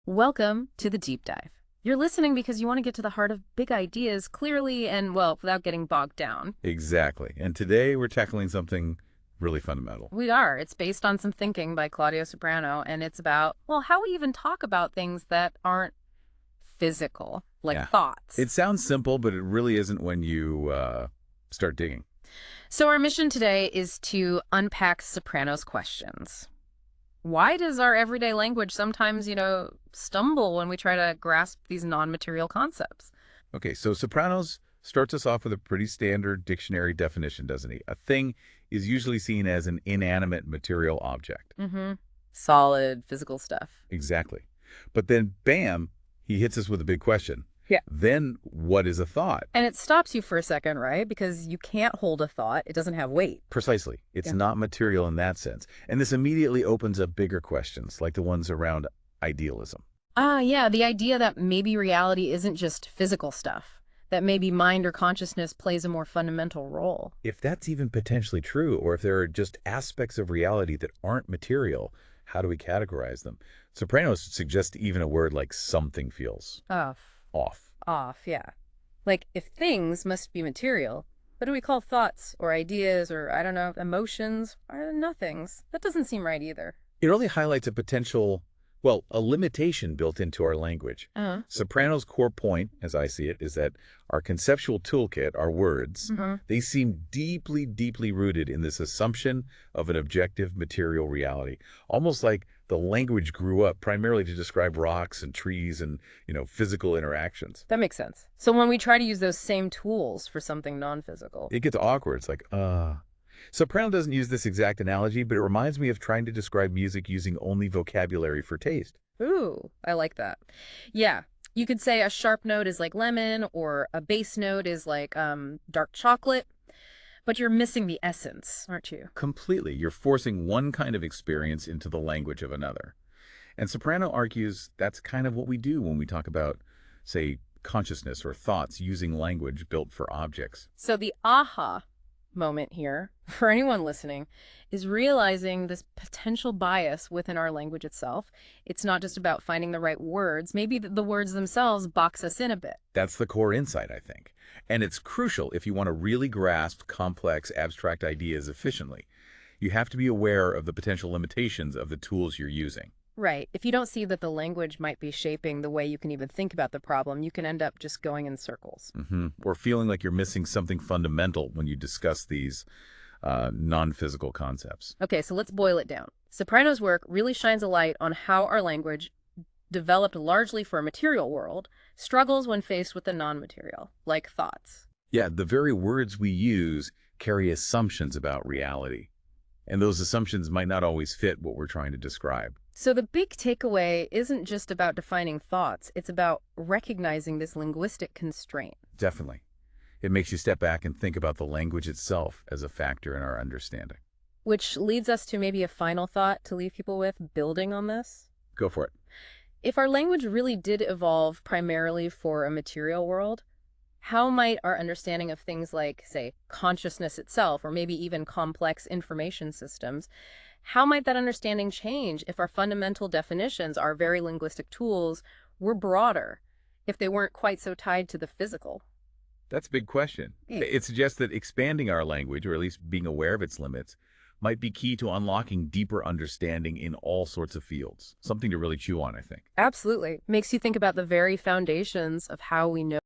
Welcome to the deep dive. You're listening because you want to get to the heart of big ideas clearly and, well, without getting bogged down. Exactly. And today we're tackling something really fundamental. We are. It's based on some thinking by Claudio Soprano, and it's about, well, how we even talk about things that aren't physical, like Yeah. thoughts. It sounds simple, but it really isn't when you start digging. So our mission today is to unpack Soprano's questions. Why does our everyday language sometimes, stumble when we try to grasp these non-material concepts? Okay, so Sopranos starts us off with a pretty standard dictionary definition, doesn't he? A thing is usually seen as an inanimate material object. Mm-hmm. Solid physical stuff. Exactly. But then, bam, he hits us with a big question. Yeah. Then what is a thought? And it stops you for a second, right? Because you can't hold a thought. It doesn't have weight. Precisely. It's Yeah. not material in that sense. And this immediately opens up bigger questions, like the ones around idealism. Yeah, the idea that maybe reality isn't just physical stuff, that maybe mind or consciousness plays a more fundamental role. If that's even potentially true, or if there are just aspects of reality that aren't material, how do we categorize them? Sopranos suggest even a word like something feels off. Off, yeah. Like, if things must be material, what do we call thoughts or ideas or, I don't know, emotions or nothings? That doesn't seem right either. It really highlights a potential, well, a limitation built into our language. Uh-huh. Soprano's core point, as I see it, is that our conceptual toolkit, our words, they seem deeply, deeply rooted in this assumption of an objective material reality. Almost like the language grew up primarily to describe rocks and trees and, physical interactions. That makes sense. So when we try to use those same tools for something non-physical. It gets awkward. It's like, Soprano doesn't use this exact analogy, but it reminds me of trying to describe music using only vocabulary for taste. Ooh, I like that. Yeah, you could say a sharp note is like lemon or a bass note is like dark chocolate, but you're missing the essence, aren't you? Completely. You're forcing one kind of experience into the language of another. And Soprano argues that's kind of what we do when we talk about, say, consciousness or thoughts using language built for objects. So the aha moment here, for anyone listening, is realizing this potential bias within our language itself. It's not just about finding the right words. Maybe the words themselves box us in a bit. That's the core insight, I think. And it's crucial if you want to really grasp complex, abstract ideas efficiently. You have to be aware of the potential limitations of the tools you're using. Right. If you don't see that the language might be shaping the way you can even think about the problem, you can end up just going in circles. Or feeling like you're missing something fundamental when you discuss these non-physical concepts. Okay, so let's boil it down. Soprano's work really shines a light on how our language, developed largely for a material world, struggles when faced with the non-material, like thoughts. Yeah, the very words we use carry assumptions about reality. And those assumptions might not always fit what we're trying to describe. So the big takeaway isn't just about defining thoughts, it's about recognizing this linguistic constraint. Definitely. It makes you step back and think about the language itself as a factor in our understanding. Which leads us to maybe a final thought to leave people with, building on this. Go for it. If our language really did evolve primarily for a material world, how might our understanding of things like, say, consciousness itself, or maybe even complex information systems, how might that understanding change if our fundamental definitions, our very linguistic tools, were broader, if they weren't quite so tied to the physical? That's a big question. It suggests that expanding our language, or at least being aware of its limits, might be key to unlocking deeper understanding in all sorts of fields. Something to really chew on, I think. Absolutely. Makes you think about the very foundations of how we know